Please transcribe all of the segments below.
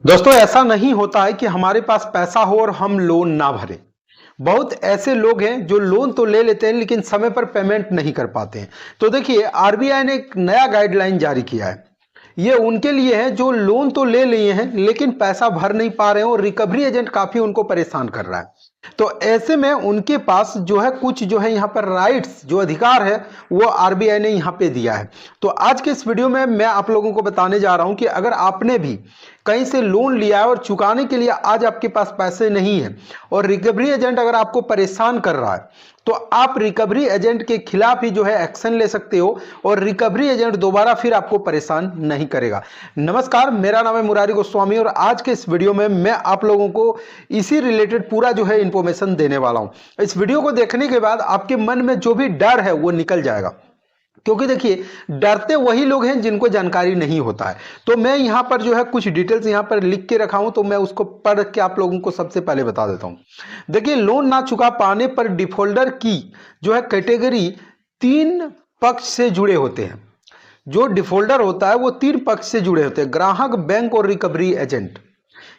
दोस्तों ऐसा नहीं होता है कि हमारे पास पैसा हो और हम लोन ना भरें। बहुत ऐसे लोग हैं जो लोन तो ले लेते हैं लेकिन समय पर पेमेंट नहीं कर पाते हैं। तो देखिए आरबीआई ने एक नया गाइडलाइन जारी किया है। ये उनके लिए है जो लोन तो ले लिए हैं लेकिन पैसा भर नहीं पा रहे हैं और रिकवरी एजेंट काफी उनको परेशान कर रहा है। तो ऐसे में उनके पास जो है कुछ जो है यहाँ पर राइट्स जो अधिकार है वो आरबीआई ने यहाँ पे दिया है। तो आज के इस वीडियो में मैं आप लोगों को बताने जा रहा हूं कि अगर आपने भी कहीं से लोन लिया है और चुकाने के लिए आज आपके पास पैसे नहीं है और रिकवरी एजेंट अगर आपको परेशान कर रहा है तो आप रिकवरी एजेंट के खिलाफ ही जो है एक्शन ले सकते हो और रिकवरी एजेंट दोबारा फिर आपको परेशान नहीं करेगा। नमस्कार, मेरा नाम है मुरारी गोस्वामी और आज के इस वीडियो में मैं आप लोगों को इसी रिलेटेड पूरा जो है इंफॉर्मेशन देने वाला हूं। इस वीडियो को देखने के बाद आपके मन में जो भी डर है वो निकल जाएगा, क्योंकि देखिए डरते वही लोग हैं जिनको जानकारी नहीं होता है। तो मैं यहाँ पर जो है कुछ डिटेल्स यहाँ पर लिख के रखा हूं, तो मैं उसको पढ़ के आप लोगों को सबसे पहले बता देता हूं। देखिए, लोन ना चुका पाने पर डिफॉल्टर की जो है कैटेगरी तीन पक्ष से जुड़े होते हैं। जो डिफॉल्टर होता है वो तीन पक्ष से जुड़े होते हैं: ग्राहक, बैंक और रिकवरी एजेंट।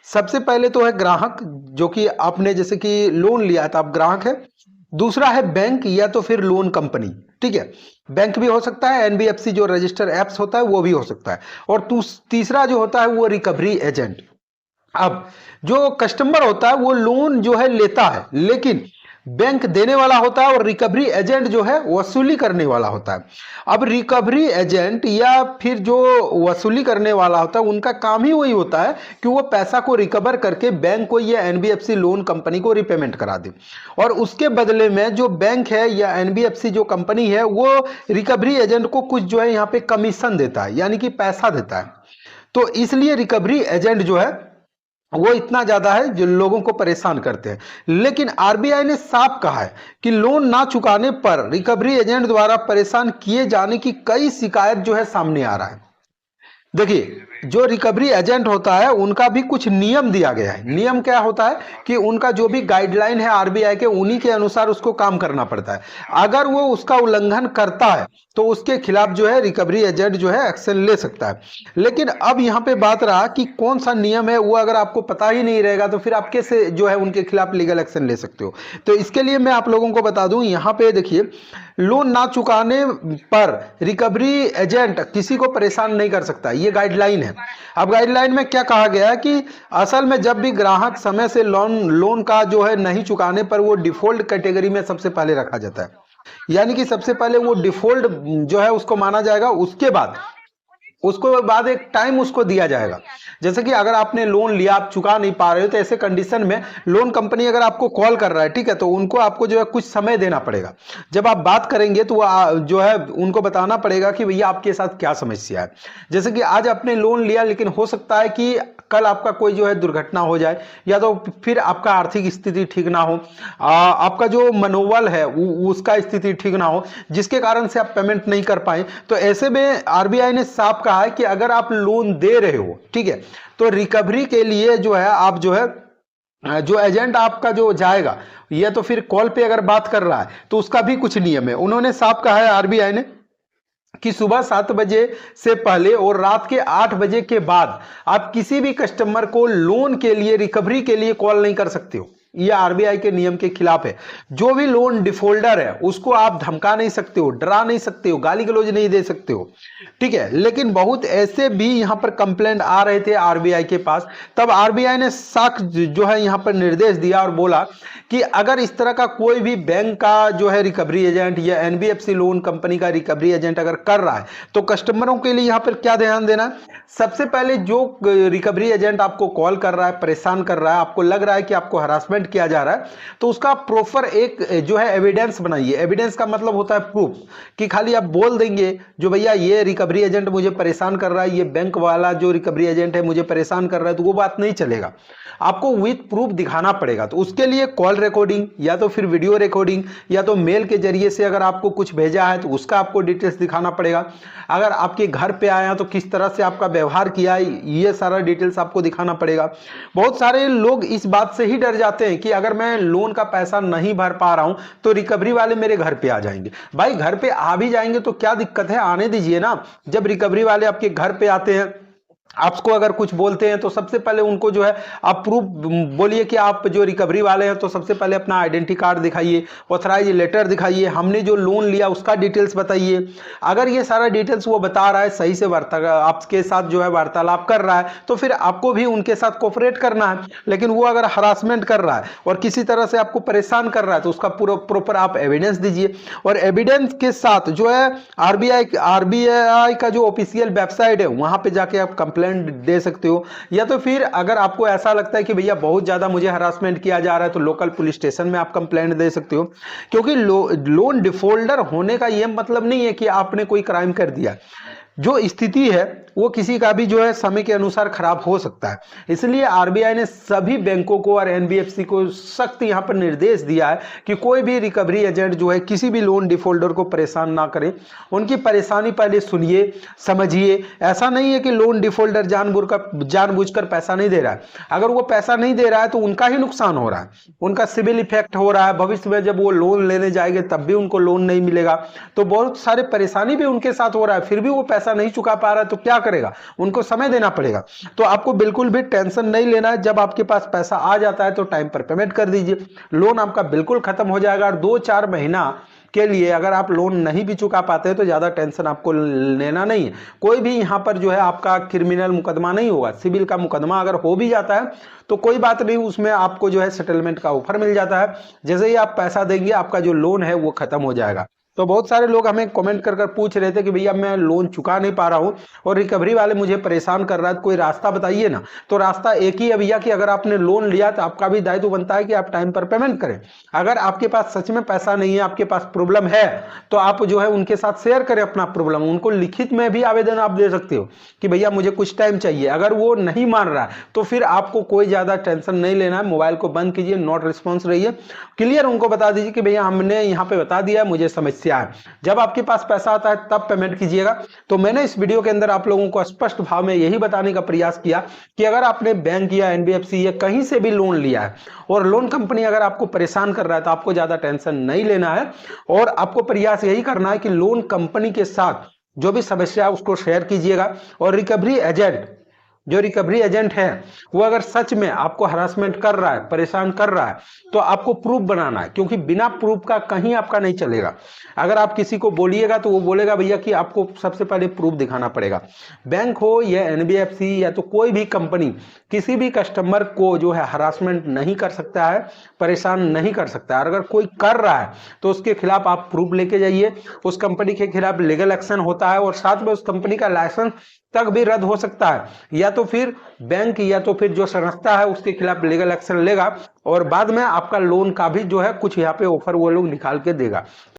सबसे पहले तो है ग्राहक, जो कि आपने जैसे कि लोन लिया था, आप ग्राहक है। दूसरा है बैंक या तो फिर लोन कंपनी, ठीक है, बैंक भी हो सकता है, एनबीएफसी जो रजिस्टर एप्स होता है वो भी हो सकता है। और तीसरा जो होता है वो रिकवरी एजेंट। अब जो कस्टमर होता है वो लोन जो है लेता है लेकिन बैंक देने वाला होता है और रिकवरी एजेंट जो है वसूली करने वाला होता है। अब रिकवरी एजेंट या फिर जो वसूली करने वाला होता है उनका काम ही वही होता है कि वो पैसा को रिकवर करके बैंक को या एनबीएफसी लोन कंपनी को रिपेमेंट करा दे, और उसके बदले में जो बैंक है या एनबीएफसी जो कंपनी है वो रिकवरी एजेंट को कुछ जो है यहाँ पे कमीशन देता है, यानी कि पैसा देता है। तो इसलिए रिकवरी एजेंट जो है वो इतना ज्यादा है जो लोगों को परेशान करते हैं। लेकिन आरबीआई ने साफ कहा है कि लोन ना चुकाने पर रिकवरी एजेंट द्वारा परेशान किए जाने की कई शिकायत जो है सामने आ रहा है। देखिए, जो रिकवरी एजेंट होता है उनका भी कुछ नियम दिया गया है। नियम क्या होता है कि उनका जो भी गाइडलाइन है आरबीआई के, उन्हीं के अनुसार उसको काम करना पड़ता है। अगर वो उसका उल्लंघन करता है तो उसके खिलाफ जो है रिकवरी एजेंट जो है एक्शन ले सकता है। लेकिन अब यहाँ पे बात रहा कि कौन सा नियम है, वो अगर आपको पता ही नहीं रहेगा तो फिर आप कैसे जो है उनके खिलाफ लीगल एक्शन ले सकते हो। तो इसके लिए मैं आप लोगों को बता दूं, यहाँ पे देखिए, लोन ना चुकाने पर रिकवरी एजेंट किसी को परेशान नहीं कर सकता, ये गाइडलाइन है। अब गाइडलाइन में क्या कहा गया है कि असल में जब भी ग्राहक समय से लोन का जो है नहीं चुकाने पर वो डिफॉल्ट कैटेगरी में सबसे पहले रखा जाता है, यानी कि सबसे पहले वो डिफॉल्ट जो है उसको माना जाएगा। उसको बाद एक टाइम उसको दिया जाएगा। जैसे कि अगर आपने लोन लिया, आप चुका नहीं पा रहे हो, तो ऐसे कंडीशन में लोन कंपनी अगर आपको कॉल कर रहा है, ठीक है, तो उनको आपको जो है कुछ समय देना पड़ेगा। जब आप बात करेंगे तो जो है उनको बताना पड़ेगा कि भैया आपके साथ क्या समस्या है। जैसे कि आज आपने लोन लिया लेकिन हो सकता है कि कल आपका कोई जो है दुर्घटना हो जाए, या तो फिर आपका आर्थिक स्थिति ठीक ना हो, आपका जो मनोबल है उसका स्थिति ठीक ना हो, जिसके कारण से आप पेमेंट नहीं कर पाए। तो ऐसे में आरबीआई ने साफ कहा है कि अगर आप लोन दे रहे हो, ठीक है, तो रिकवरी के लिए जो है आप जो है जो एजेंट आपका जो जाएगा या तो फिर कॉल पे अगर बात कर रहा है तो उसका भी कुछ नियम है। उन्होंने साफ कहा है आरबीआई ने कि सुबह 7 बजे से पहले और रात के 8 बजे के बाद आप किसी भी कस्टमर को लोन के लिए, रिकवरी के लिए कॉल नहीं कर सकते हो। ये आरबीआई के नियम के खिलाफ है। जो भी लोन डिफॉल्टर है उसको आप धमका नहीं सकते हो, डरा नहीं सकते हो, गाली गलौज नहीं दे सकते हो, ठीक है। लेकिन बहुत ऐसे भी यहां पर कंप्लेंट आ रहे थे आरबीआई के पास, तब आरबीआई ने सख्त जो है यहां पर निर्देश दिया और बोला कि अगर इस तरह का कोई भी बैंक का जो है रिकवरी एजेंट या एनबीएफसी लोन कंपनी का रिकवरी एजेंट अगर कर रहा है तो कस्टमरों के लिए यहां पर क्या ध्यान देना है। सबसे पहले जो रिकवरी एजेंट आपको कॉल कर रहा है, परेशान कर रहा है, आपको लग रहा है कि आपको हरासमेंट किया जा रहा है, तो उसका प्रॉपर एक जो है एविडेंस बनाइए। एविडेंस का मतलब होता है प्रूफ, कि खाली आप बोल देंगे जो भैया ये रिकवरी एजेंट मुझे परेशान कर रहा है, ये बैंक वाला जो रिकवरी एजेंट है मुझे परेशान कर रहा है, तो वो बात नहीं चलेगा। आपको विथ प्रूफ दिखाना पड़ेगा। तो उसके लिए कॉल रिकॉर्डिंग या तो फिर वीडियो रिकॉर्डिंग या तो मेल के जरिए से अगर आपको कुछ भेजा है तो उसका आपको डिटेल्स दिखाना पड़ेगा। अगर आपके घर पे आया तो किस तरह से आपका व्यवहार किया, ये सारा डिटेल्स आपको दिखाना पड़ेगा। बहुत सारे लोग इस बात से ही डर जाते हैं कि अगर मैं लोन का पैसा नहीं भर पा रहा हूं तो रिकवरी वाले मेरे घर पे आ जाएंगे। भाई घर पे आ भी जाएंगे तो क्या दिक्कत है, आने दीजिए ना। जब रिकवरी वाले आपके घर पे आते हैं आपको अगर कुछ बोलते हैं तो सबसे पहले उनको जो है आप प्रूफ बोलिए कि आप जो रिकवरी वाले हैं, तो सबसे पहले अपना आइडेंटिटी कार्ड दिखाइए, ऑथराइज लेटर दिखाइए, हमने जो लोन लिया उसका डिटेल्स बताइए। अगर ये सारा डिटेल्स वो बता रहा है, सही से आपके साथ जो है वार्तालाप कर रहा है, तो फिर आपको भी उनके साथ कोऑपरेट करना है। लेकिन वो अगर हरासमेंट कर रहा है और किसी तरह से आपको परेशान कर रहा है, तो उसका पूरा प्रॉपर आप एविडेंस दीजिए, और एविडेंस के साथ जो है आरबीआई का जो ऑफिशियल वेबसाइट है वहां पे जाके आप कंप्लेंट दे सकते हो। या तो फिर अगर आपको ऐसा लगता है कि भैया बहुत ज्यादा मुझे हरासमेंट किया जा रहा है, तो लोकल पुलिस स्टेशन में आप कंप्लेंट दे सकते हो। क्योंकि लोन डिफॉल्टर होने का यह मतलब नहीं है कि आपने कोई क्राइम कर दिया। जो स्थिति है वो किसी का भी जो है समय के अनुसार खराब हो सकता है। इसलिए आरबीआई ने सभी बैंकों को और एनबीएफसी को सख्त यहां पर निर्देश दिया है कि कोई भी रिकवरी एजेंट जो है किसी भी लोन डिफॉल्टर को परेशान ना करे। उनकी परेशानी पहले सुनिए, समझिए। ऐसा नहीं है कि लोन डिफॉल्टर जानबूझकर पैसा नहीं दे रहा है। अगर वो पैसा नहीं दे रहा है तो उनका ही नुकसान हो रहा है, उनका सिविल इफेक्ट हो रहा है। भविष्य में जब वो लोन लेने जाएंगे तब भी उनको लोन नहीं मिलेगा, तो बहुत सारे परेशानी भी उनके साथ हो रहा है। फिर भी वो पैसा नहीं चुका पा रहा है तो क्या करेगा, उनको समय देना पड़ेगा। तो आपको बिल्कुल भी टेंशन नहीं लेना है। जब आपके पास पैसा आ जाता है तो टाइम पर पेमेंट कर दीजिए, लोन आपका बिल्कुल खत्म हो जाएगा। और 2-4 महीना के लिए अगर आप लोन नहीं भी चुका पाते हैं तो ज्यादा टेंशन आपको लेना नहीं है। कोई भी यहां पर जो है आपका क्रिमिनल मुकदमा नहीं होगा। सिविल का मुकदमा अगर हो भी जाता है तो कोई बात नहीं, उसमें आपको जो है सेटलमेंट का ऑफर मिल जाता है। जैसे ही आप पैसा देंगे आपका जो लोन है वो खत्म हो जाएगा। तो बहुत सारे लोग हमें कमेंट कर पूछ रहे थे कि भैया मैं लोन चुका नहीं पा रहा हूं और रिकवरी वाले मुझे परेशान कर रहा है, कोई रास्ता बताइए ना। तो रास्ता एक ही है भैया कि अगर आपने लोन लिया तो आपका भी दायित्व बनता है कि आप टाइम पर पेमेंट करें। अगर आपके पास सच में पैसा नहीं है, आपके पास प्रॉब्लम है, तो आप जो है उनके साथ शेयर करें अपना प्रॉब्लम। उनको लिखित में भी आवेदन आप दे सकते हो कि भैया मुझे कुछ टाइम चाहिए। अगर वो नहीं मान रहा तो फिर आपको कोई ज्यादा टेंशन नहीं लेना है। मोबाइल को बंद कीजिए, नॉट रिस्पॉन्स रहिए, क्लियर उनको बता दीजिए कि भैया हमने यहाँ पे बता दिया मुझे समस्या है। जब आपके पास पैसा आता है तब पेमेंट कीजिएगा। तो मैंने इस वीडियो के अंदर आप लोगों को स्पष्ट भाव में यही बताने का प्रयास किया कि अगर आपने बैंक या एनबीएफसी या कहीं से भी लोन लिया है और लोन कंपनी अगर आपको परेशान कर रहा है तो आपको ज्यादा टेंशन नहीं लेना है, और आपको प्रयास यही करना है कि लोन कंपनी के साथ जो भी समस्या है उसको शेयर कीजिएगा। और रिकवरी एजेंट है वो अगर सच में आपको हरासमेंट कर रहा है, परेशान कर रहा है, तो आपको प्रूफ बनाना है। क्योंकि बिना प्रूफ का कहीं आपका नहीं चलेगा। अगर आप किसी को बोलिएगा तो वो बोलेगा भैया कि आपको सबसे पहले प्रूफ दिखाना पड़ेगा। बैंक हो या एनबीएफसी या तो कोई भी कंपनी किसी भी कस्टमर को जो है हरासमेंट नहीं कर सकता है, परेशान नहीं कर सकता है। अगर कोई कर रहा है तो उसके खिलाफ आप प्रूफ लेके जाइए, उस कंपनी के खिलाफ लीगल एक्शन होता है और साथ में उस कंपनी का लाइसेंस तक भी रद्द हो सकता है। या तो फिर बैंक या तो फिर जो संस्था है उसके खिलाफ लीगल एक्शन लेगा और बाद में आपका लोन का भी जो है कुछ यहाँ पे ऑफर वो लोग निकाल के देगा।